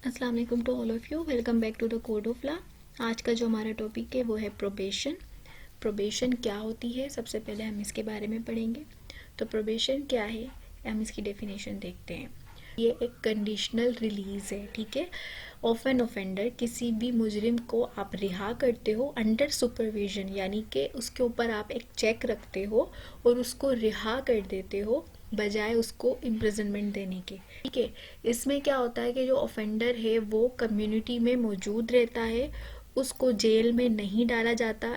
अस्सलाम वालेकुम to all of you. Welcome back to the code of law. आज का जो हमारा टॉपिक है वो है प्रोबेशन। प्रोबेशन क्या होती है, सबसे पहले हम इसके बारे में पढ़ेंगे। तो प्रोबेशन क्या है, हम इसकी डेफिनेशन देखते हैं। ये एक कंडीशनल रिलीज़ है, ठीक है। ऑफ एन ऑफेंडर, किसी भी मुजरिम को आप रिहा करते हो अंडर सुपरविजन, यानी कि उसके ऊपर आप एक चेक रखते हो और उसको रिहा कर देते हो बजाय उसको इम्प्रिजनमेंट देने के, ठीक है। इसमें क्या होता है कि जो ऑफेंडर है वो कम्युनिटी में मौजूद रहता है, उसको जेल में नहीं डाला जाता,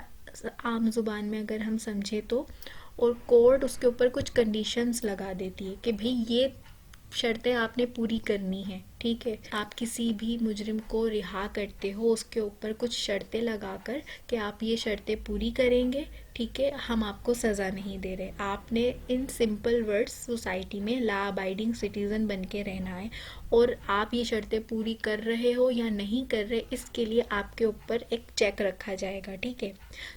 आम जुबान में अगर हम समझे तो। और कोर्ट उसके ऊपर कुछ कंडीशंस लगा देती है कि भाई ये शर्तें आपने पूरी करनी है, ठीक है। आप किसी भी मुजरिम को रिहा करते हो उसके ऊपर कुछ शर्तें लगाकर कि आप ये शर्तें पूरी करेंगे, ठीक है, हम आपको सज़ा नहीं दे रहे। आपने इन सिंपल वर्ड्स सोसाइटी में लॉ अबाइडिंग सिटीज़न बन के रहना है, और आप ये शर्तें पूरी कर रहे हो या नहीं कर रहे इसके लिए आपके ऊपर एक चेक रखा जाएगा, ठीक है।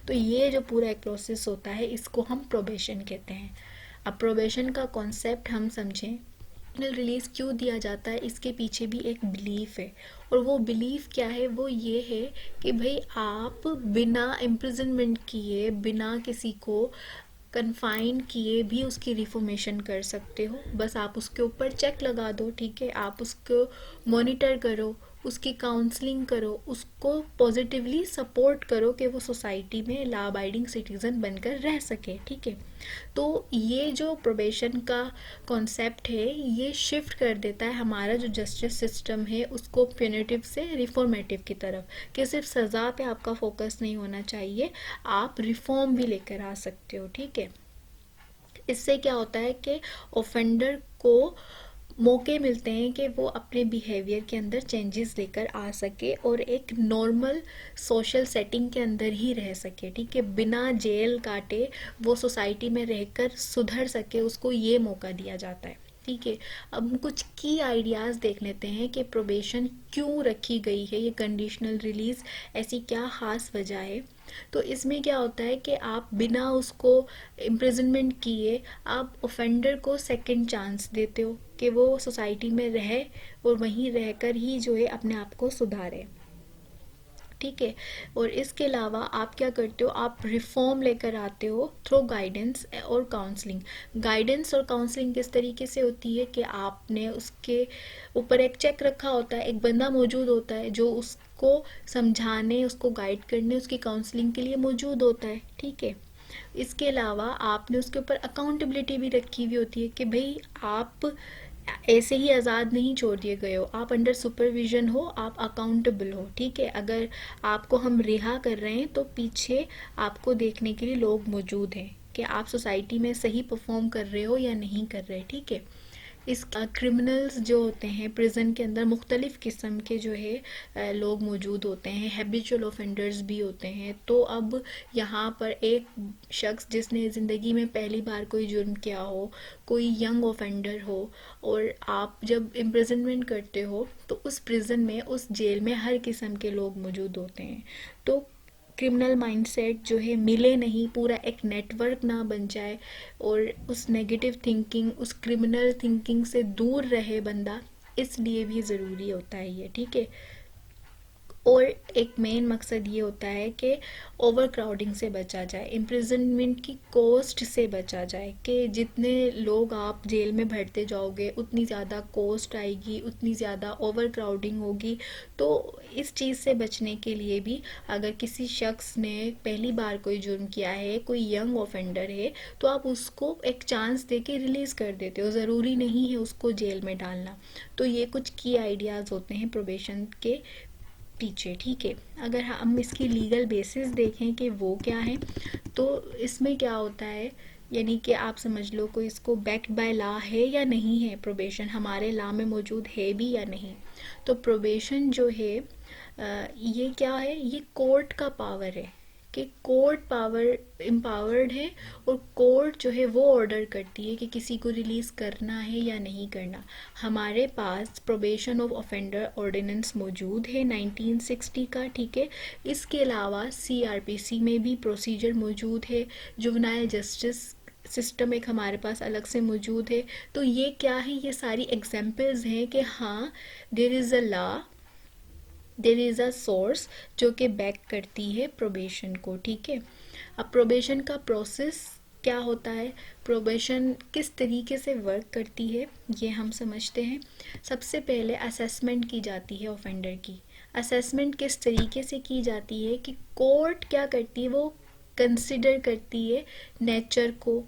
तो ये जो पूरा एक प्रोसेस होता है इसको हम प्रोबेशन कहते हैं। अब प्रोबेशन का कॉन्सेप्ट हम समझें। रिलीज़ क्यों दिया जाता है, इसके पीछे भी एक बिलीफ है, और वो बिलीफ क्या है, वो ये है कि भाई आप बिना इम्प्रिजनमेंट किए, बिना किसी को कन्फाइन किए भी उसकी रिफॉर्मेशन कर सकते हो। बस आप उसके ऊपर चेक लगा दो, ठीक है। आप उसको मॉनिटर करो, उसकी काउंसलिंग करो, उसको पॉजिटिवली सपोर्ट करो कि वो सोसाइटी में लॉ अबाइडिंग सिटीज़न बनकर रह सके, ठीक है। तो ये जो प्रोबेशन का कॉन्सेप्ट है ये शिफ्ट कर देता है हमारा जो जस्टिस सिस्टम है उसको प्यूनिटिव से रिफॉर्मेटिव की तरफ, कि सिर्फ सज़ा पे आपका फोकस नहीं होना चाहिए, आप रिफॉर्म भी लेकर आ सकते हो, ठीक है। इससे क्या होता है कि ऑफेंडर को मौके मिलते हैं कि वो अपने बिहेवियर के अंदर चेंजेस लेकर आ सके और एक नॉर्मल सोशल सेटिंग के अंदर ही रह सके, ठीक है, बिना जेल काटे वो सोसाइटी में रहकर सुधर सके, उसको ये मौका दिया जाता है, ठीक है। अब हम कुछ की आइडियाज़ देख लेते हैं कि प्रोबेशन क्यों रखी गई है, ये कंडीशनल रिलीज़ ऐसी क्या ख़ास वजह है। तो इसमें क्या होता है कि आप बिना उसको इम्प्रिजनमेंट किए आप ऑफेंडर को सेकंड चांस देते हो कि वो सोसाइटी में रहे और वहीं रहकर ही जो है अपने आप को सुधारे, ठीक है। और इसके अलावा आप क्या करते हो, आप रिफॉर्म लेकर आते हो थ्रू गाइडेंस और काउंसलिंग। गाइडेंस और काउंसलिंग किस तरीके से होती है कि आपने उसके ऊपर एक चेक रखा होता है, एक बंदा मौजूद होता है जो उसको समझाने, उसको गाइड करने, उसकी काउंसलिंग के लिए मौजूद होता है, ठीक है। इसके अलावा आपने उसके ऊपर अकाउंटेबिलिटी भी रखी हुई होती है कि भाई आप ऐसे ही आज़ाद नहीं छोड़ दिए गए हो, आप अंडर सुपरविजन हो, आप अकाउंटेबल हो, ठीक है। अगर आपको हम रिहा कर रहे हैं तो पीछे आपको देखने के लिए लोग मौजूद हैं कि आप सोसाइटी में सही परफॉर्म कर रहे हो या नहीं कर रहे, ठीक है। इस क्रिमिनल्स जो होते हैं प्रिजन के अंदर मुख्तलिफ़ किस्म के जो है लोग मौजूद होते हैं, हैबिचुअल ऑफेंडर्स भी होते हैं। तो अब यहाँ पर एक शख्स जिसने ज़िंदगी में पहली बार कोई जुर्म किया हो, कोई यंग ऑफेंडर हो, और आप जब इम्प्रिजनमेंट करते हो तो उस प्रिजन में, उस जेल में हर किस्म के लोग मौजूद होते हैं। तो क्रिमिनल माइंडसेट जो है मिले नहीं, पूरा एक नेटवर्क ना बन जाए और उस नेगेटिव थिंकिंग, उस क्रिमिनल थिंकिंग से दूर रहे बंदा, इसलिए भी ज़रूरी होता है ये, ठीक है। और एक मेन मकसद ये होता है कि ओवर क्राउडिंग से बचा जाए, इम्प्रिजनमेंट की कॉस्ट से बचा जाए, कि जितने लोग आप जेल में भरते जाओगे उतनी ज़्यादा कॉस्ट आएगी, उतनी ज़्यादा ओवर क्राउडिंग होगी। तो इस चीज़ से बचने के लिए भी अगर किसी शख्स ने पहली बार कोई जुर्म किया है, कोई यंग ऑफेंडर है, तो आप उसको एक चांस दे के रिलीज़ कर देते हो, ज़रूरी नहीं है उसको जेल में डालना। तो ये कुछ की आइडियाज़ होते हैं प्रोबेशन के पीछे, ठीक है। अगर हम इसकी लीगल बेसिस देखें कि वो क्या है, तो इसमें क्या होता है, यानी कि आप समझ लो कोई इसको बैक्ड बाय लॉ है या नहीं है, प्रोबेशन हमारे लॉ में मौजूद है भी या नहीं। तो प्रोबेशन जो है ये क्या है, ये कोर्ट का पावर है, कि कोर्ट पावर एम्पावर्ड है, और कोर्ट जो है वो ऑर्डर करती है कि किसी को रिलीज़ करना है या नहीं करना। हमारे पास प्रोबेशन ऑफ ऑफेंडर ऑर्डिनेंस मौजूद है 1960 का, ठीक है। इसके अलावा सीआरपीसी में भी प्रोसीजर मौजूद है, जुवेनाइल जस्टिस सिस्टम एक हमारे पास अलग से मौजूद है। तो ये क्या है, ये सारी एग्जाम्पल्स हैं कि हाँ, there is a law, there is a source जो कि बैक करती है प्रोबेशन को, ठीक है। अब प्रोबेशन का प्रोसेस क्या होता है, प्रोबेशन किस तरीके से वर्क करती है, ये हम समझते हैं। सबसे पहले असेसमेंट की जाती है ऑफेंडर की। असेसमेंट किस तरीके से की जाती है कि कोर्ट क्या करती है, वो कंसिडर करती है नेचर को,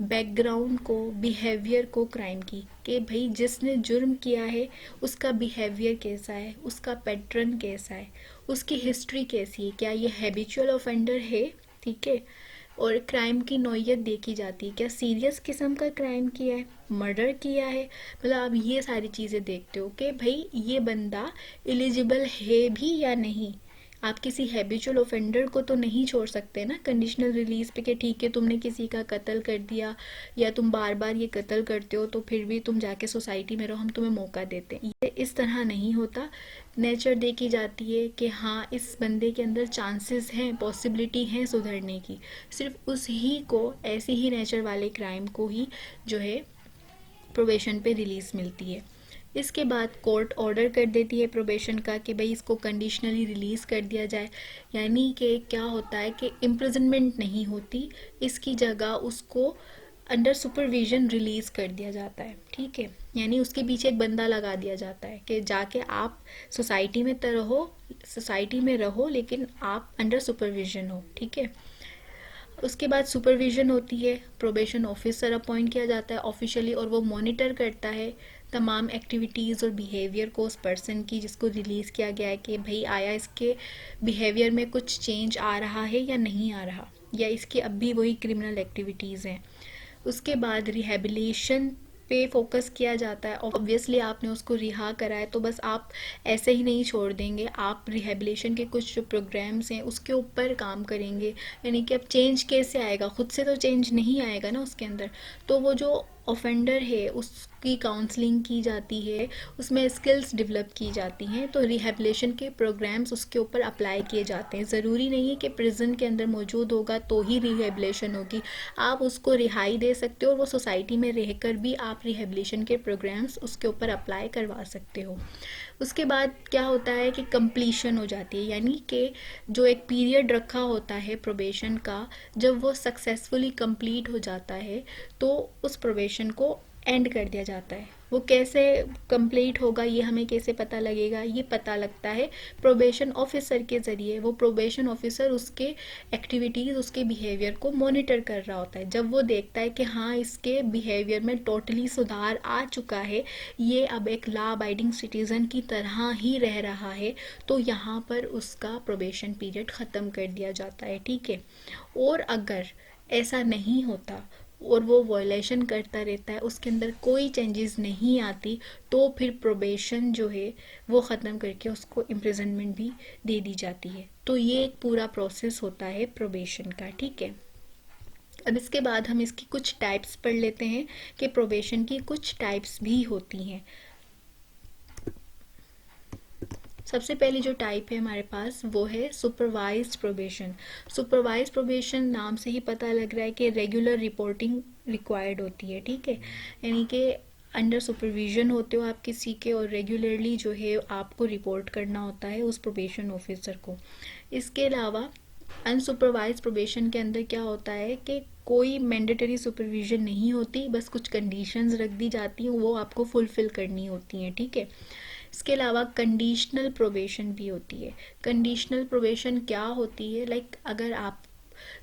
बैकग्राउंड को, बिहेवियर को क्राइम की, कि भाई जिसने जुर्म किया है उसका बिहेवियर कैसा है, उसका पैटर्न कैसा है, उसकी हिस्ट्री कैसी है, क्या ये हैबिचुअल ऑफेंडर है, ठीक है। और क्राइम की नौइयत देखी जाती है, क्या सीरियस किस्म का क्राइम किया है, मर्डर किया है, मतलब आप ये सारी चीज़ें देखते हो कि भाई ये बंदा एलिजिबल है भी या नहीं। आप किसी हैबिचुअल ऑफेंडर को तो नहीं छोड़ सकते ना कंडीशनल रिलीज पे कि ठीक है तुमने किसी का कत्ल कर दिया या तुम बार बार ये कत्ल करते हो तो फिर भी तुम जाके सोसाइटी में रहो, हम तुम्हें मौका देते हैं। ये इस तरह नहीं होता। नेचर देखी जाती है कि हाँ इस बंदे के अंदर चांसेस हैं, पॉसिबिलिटी हैं सुधरने की, सिर्फ उस ही को, ऐसे ही नेचर वाले क्राइम को ही जो है प्रोबेशन पे रिलीज मिलती है। इसके बाद कोर्ट ऑर्डर कर देती है प्रोबेशन का कि भाई इसको कंडीशनली रिलीज़ कर दिया जाए, यानी कि क्या होता है कि इम्प्रिजनमेंट नहीं होती, इसकी जगह उसको अंडर सुपरविजन रिलीज़ कर दिया जाता है, ठीक है। यानी उसके पीछे एक बंदा लगा दिया जाता है कि जाके आप सोसाइटी में तो रहो, सोसाइटी में रहो लेकिन आप अंडर सुपरविजन हो, ठीक है। उसके बाद सुपरविजन होती है, प्रोबेशन ऑफिसर अपॉइंट किया जाता है ऑफिशियली और वो मॉनिटर करता है तमाम एक्टिविटीज़ और बिहेवियर को उस पर्सन की जिसको रिलीज़ किया गया है कि भाई आया इसके बिहेवियर में कुछ चेंज आ रहा है या नहीं आ रहा, या इसकी अब भी वही क्रिमिनल एक्टिविटीज़ हैं। उसके बाद रिहेबिलिटेशन पे फोकस किया जाता है। ऑब्वियसली आपने उसको रिहा करा है तो बस आप ऐसे ही नहीं छोड़ देंगे, आप रिहेबिलिटेशन के कुछ जो प्रोग्राम्स हैं उसके ऊपर काम करेंगे। यानी कि अब चेंज कैसे आएगा, खुद से तो चेंज नहीं आएगा ना उसके अंदर, तो वो जो ऑफेंडर है उसकी काउंसलिंग की जाती है, उसमें स्किल्स डेवलप की जाती हैं, तो रिहेबिलिटेशन के प्रोग्राम्स उसके ऊपर अप्लाई किए जाते हैं। ज़रूरी नहीं है कि प्रिजन के अंदर मौजूद होगा तो ही रिहेबिलिटेशन होगी, आप उसको रिहाई दे सकते हो और वो सोसाइटी में रहकर भी आप रिहेबिलिटेशन के प्रोग्राम्स उसके ऊपर अप्लाई करवा सकते हो। उसके बाद क्या होता है कि कंप्लीशन हो जाती है, यानी कि जो एक पीरियड रखा होता है प्रोबेशन का, जब वो सक्सेसफुली कंप्लीट हो जाता है तो उस प्रोबेशन को एंड कर दिया जाता है। वो कैसे कंप्लीट होगा, ये हमें कैसे पता लगेगा, ये पता लगता है प्रोबेशन ऑफिसर के ज़रिए। वो प्रोबेशन ऑफिसर उसके एक्टिविटीज़, उसके बिहेवियर को मॉनिटर कर रहा होता है। जब वो देखता है कि हाँ इसके बिहेवियर में टोटली सुधार आ चुका है, ये अब एक लॉ अबाइडिंग सिटीज़न की तरह ही रह रहा है, तो यहाँ पर उसका प्रोबेशन पीरियड ख़त्म कर दिया जाता है, ठीक है। और अगर ऐसा नहीं होता और वो वायलेशन करता रहता है, उसके अंदर कोई चेंजेस नहीं आती, तो फिर प्रोबेशन जो है वो ख़त्म करके उसको इम्प्रिजनमेंट भी दे दी जाती है। तो ये एक पूरा प्रोसेस होता है प्रोबेशन का, ठीक है। अब इसके बाद हम इसकी कुछ टाइप्स पढ़ लेते हैं कि प्रोबेशन की कुछ टाइप्स भी होती हैं। सबसे पहली जो टाइप है हमारे पास वो है सुपरवाइज्ड प्रोबेशन। सुपरवाइज्ड प्रोबेशन नाम से ही पता लग रहा है कि रेगुलर रिपोर्टिंग रिक्वायर्ड होती है, ठीक है। यानी कि अंडर सुपरविजन होते हो आप किसी के और रेगुलरली जो है आपको रिपोर्ट करना होता है उस प्रोबेशन ऑफिसर को। इसके अलावा अनसुपरवाइज प्रोबेशन के अंदर क्या होता है कि कोई मैंडेटरी सुपरविजन नहीं होती, बस कुछ कंडीशंस रख दी जाती हैं, वो आपको फुलफिल करनी होती हैं, ठीक है। इसके अलावा कंडीशनल प्रोबेशन भी होती है। कंडीशनल प्रोबेशन क्या होती है, लाइक अगर आप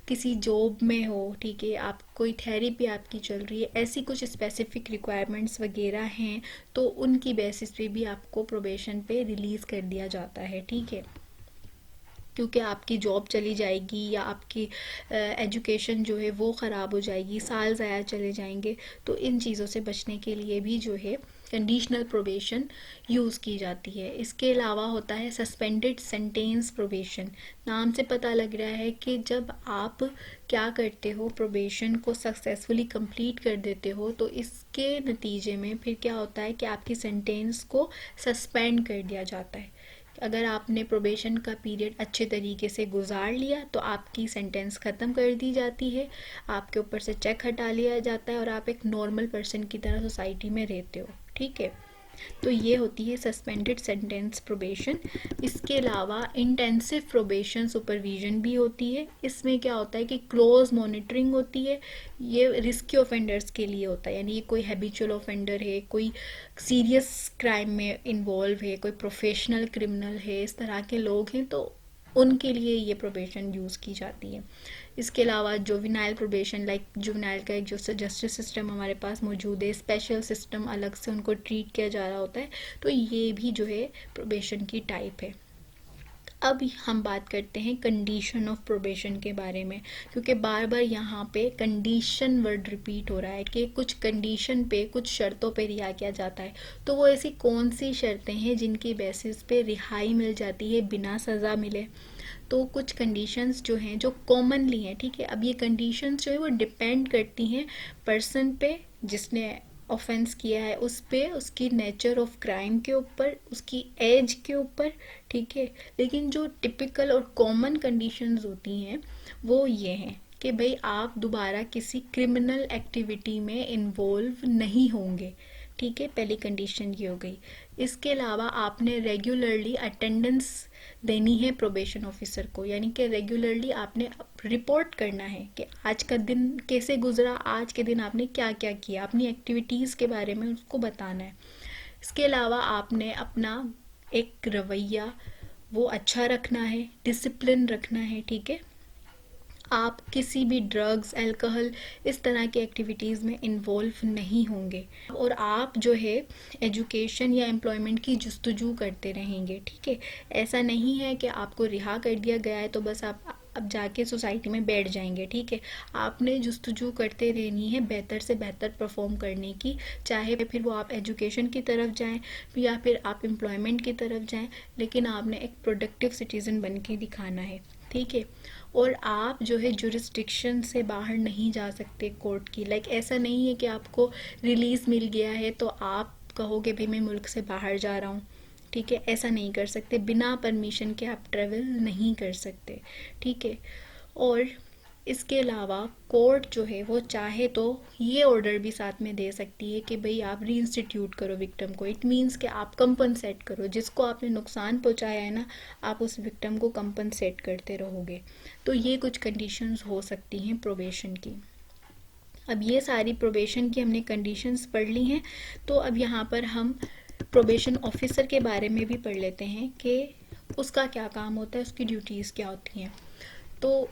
किसी जॉब में हो, ठीक है, आप कोई थेरेपी आपकी चल रही है, ऐसी कुछ स्पेसिफिक रिक्वायरमेंट्स वगैरह हैं तो उनकी बेसिस पे भी आपको प्रोबेशन पे रिलीज़ कर दिया जाता है, ठीक है। क्योंकि आपकी जॉब चली जाएगी या आपकी एजुकेशन जो है वो ख़राब हो जाएगी, साल ज़ाया चले जाएंगे, तो इन चीज़ों से बचने के लिए भी जो है कंडीशनल प्रोबेशन यूज़ की जाती है। इसके अलावा होता है सस्पेंडेड सेंटेंस प्रोबेशन। नाम से पता लग रहा है कि जब आप क्या करते हो, प्रोबेशन को सक्सेसफुली कंप्लीट कर देते हो, तो इसके नतीजे में फिर क्या होता है कि आपकी सेंटेंस को सस्पेंड कर दिया जाता है। अगर आपने प्रोबेशन का पीरियड अच्छे तरीके से गुजार लिया तो आपकी सेंटेंस ख़त्म कर दी जाती है, आपके ऊपर से चेक हटा लिया जाता है और आप एक नॉर्मल पर्सन की तरह सोसाइटी में रहते हो, ठीक है। तो ये होती है सस्पेंडेड सेंटेंस प्रोबेशन। इसके अलावा इंटेंसिव प्रोबेशन सुपरविजन भी होती है। इसमें क्या होता है कि क्लोज मॉनिटरिंग होती है। ये रिस्की ऑफेंडर्स के लिए होता है, यानी कोई हैबिचुअल ऑफेंडर है, कोई सीरियस क्राइम में इन्वॉल्व है, कोई प्रोफेशनल क्रिमिनल है, इस तरह के लोग हैं तो उनके लिए ये प्रोबेशन यूज़ की जाती है। इसके अलावा जुवेनाइल प्रोबेशन, लाइक जुवेनाइल का एक जो जस्टिस सिस्टम हमारे पास मौजूद है, स्पेशल सिस्टम अलग से उनको ट्रीट किया जा रहा होता है, तो ये भी जो है प्रोबेशन की टाइप है। अब हम बात करते हैं कंडीशन ऑफ प्रोबेशन के बारे में, क्योंकि बार बार यहाँ पे कंडीशन वर्ड रिपीट हो रहा है कि कुछ कंडीशन पे, कुछ शर्तों पे रिहा किया जाता है। तो वो ऐसी कौन सी शर्तें हैं जिनकी बेसिस पे रिहाई मिल जाती है बिना सज़ा मिले। तो कुछ कंडीशंस जो हैं जो कॉमनली हैं, ठीक है। अब ये कंडीशंस जो है वो डिपेंड करती हैं पर्सन पे जिसने ऑफेंस किया है, उस पे, उसकी नेचर ऑफ क्राइम के ऊपर, उसकी एज के ऊपर, ठीक है। लेकिन जो टिपिकल और कॉमन कंडीशंस होती हैं वो ये हैं कि भाई आप दोबारा किसी क्रिमिनल एक्टिविटी में इन्वॉल्व नहीं होंगे, ठीक है। पहली कंडीशन ये हो गई। इसके अलावा आपने रेगुलरली अटेंडेंस देनी है प्रोबेशन ऑफिसर को, यानी कि रेगुलरली आपने रिपोर्ट करना है कि आज का दिन कैसे गुजरा, आज के दिन आपने क्या क्या किया, अपनी एक्टिविटीज़ के बारे में उसको बताना है। इसके अलावा आपने अपना एक रवैया वो अच्छा रखना है, डिसिप्लिन रखना है, ठीक है। आप किसी भी ड्रग्स, अल्कोहल, इस तरह की एक्टिविटीज़ में इन्वॉल्व नहीं होंगे, और आप जो है एजुकेशन या एम्प्लॉयमेंट की जस्तजू करते रहेंगे, ठीक है। ऐसा नहीं है कि आपको रिहा कर दिया गया है तो बस आप अब जाके सोसाइटी में बैठ जाएंगे, ठीक है। आपने जस्तजू करते रहनी है बेहतर से बेहतर परफॉर्म करने की, चाहे फिर वो आप एजुकेशन की तरफ जाएं या फिर आप एम्प्लॉयमेंट की तरफ जाएं, लेकिन आपने एक प्रोडक्टिव सिटीज़न बन के दिखाना है, ठीक है। और आप जो है जुरिस्डिक्शन से बाहर नहीं जा सकते कोर्ट की, लाइक ऐसा नहीं है कि आपको रिलीज़ मिल गया है तो आप कहोगे भाई मैं मुल्क से बाहर जा रहा हूँ, ठीक है। ऐसा नहीं कर सकते, बिना परमिशन के आप ट्रेवल नहीं कर सकते, ठीक है। और इसके अलावा कोर्ट जो है वो चाहे तो ये ऑर्डर भी साथ में दे सकती है कि भाई आप री इंस्टीट्यूट करो विक्टिम को। इट मीन्स कि आप कंपनसेट करो, जिसको आपने नुकसान पहुंचाया है ना, आप उस विक्टिम को कंपनसेट करते रहोगे। तो ये कुछ कंडीशंस हो सकती हैं प्रोबेशन की। अब ये सारी प्रोबेशन की हमने कंडीशंस पढ़ ली हैं, तो अब यहाँ पर हम प्रोबेशन ऑफिसर के बारे में भी पढ़ लेते हैं कि उसका क्या काम होता है, उसकी ड्यूटीज़ क्या होती हैं। तो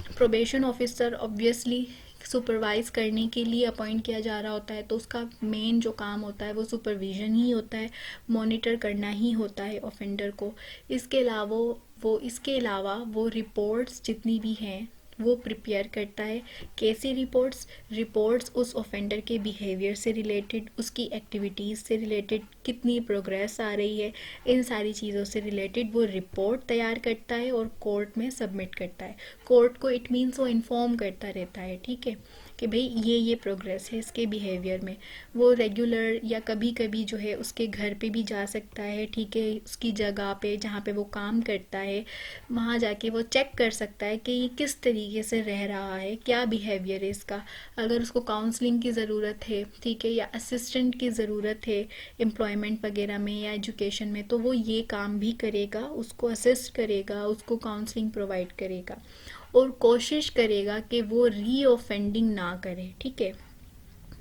प्रोबेशन ऑफिसर ऑब्वियसली सुपरवाइज़ करने के लिए अपॉइंट किया जा रहा होता है, तो उसका मेन जो काम होता है वो सुपरविजन ही होता है, मॉनिटर करना ही होता है ऑफेंडर को। इसके अलावा वो रिपोर्ट्स जितनी भी हैं वो प्रिपेयर करता है। कैसी रिपोर्ट्स उस ऑफेंडर के बिहेवियर से रिलेटेड, उसकी एक्टिविटीज़ से रिलेटेड, कितनी प्रोग्रेस आ रही है, इन सारी चीज़ों से रिलेटेड वो रिपोर्ट तैयार करता है और कोर्ट में सबमिट करता है। कोर्ट को इट मीन्स वो इन्फॉर्म करता रहता है, ठीक है, कि भाई ये प्रोग्रेस है इसके बिहेवियर में। वो रेगुलर या कभी कभी जो है उसके घर पे भी जा सकता है, ठीक है, उसकी जगह पे जहाँ पे वो काम करता है वहाँ जाके वो चेक कर सकता है कि ये किस तरीके से रह रहा है, क्या बिहेवियर है इसका। अगर उसको काउंसलिंग की ज़रूरत है, ठीक है, या असिस्टेंट की ज़रूरत है एम्प्लॉयमेंट वगैरह में या एजुकेशन में, तो वो ये काम भी करेगा, उसको असिस्ट करेगा, उसको काउंसलिंग प्रोवाइड करेगा और कोशिश करेगा कि वो री ऑफेंडिंग ना करे, ठीक है।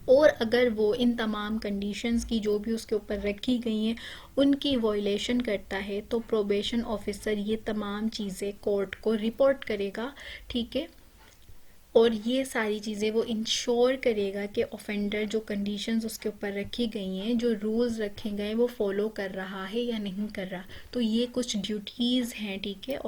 और अगर वो इन तमाम कंडीशंस की जो भी उसके ऊपर रखी गई हैं उनकी वॉयलेशन करता है तो प्रोबेशन ऑफिसर ये तमाम चीज़ें कोर्ट को रिपोर्ट करेगा, ठीक है। और ये सारी चीज़ें वो इंश्योर करेगा कि ऑफेंडर जो कंडीशंस उसके ऊपर रखी गई हैं, जो रूल्स रखे गए वो फॉलो कर रहा है या नहीं कर रहा। तो ये कुछ ड्यूटीज़ हैं, ठीक है,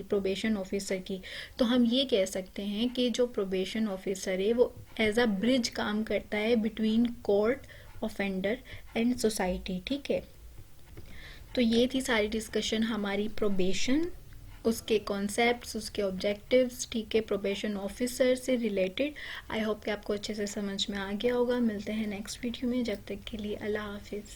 प्रोबेशन ऑफिसर की। तो हम ये कह सकते हैं कि जो प्रोबेशन ऑफिसर है वो एज अ ब्रिज काम करता है between court, offender and society, ठीक है। तो ये थी सारी डिस्कशन हमारी प्रोबेशन, उसके कॉन्सेप्ट्स, उसके ऑब्जेक्टिव्स, ठीक है, प्रोबेशन ऑफिसर से रिलेटेड। आई होप कि आपको अच्छे से समझ में आ गया होगा। मिलते हैं नेक्स्ट वीडियो में, जब तक के लिए अल्लाह हाफिज़।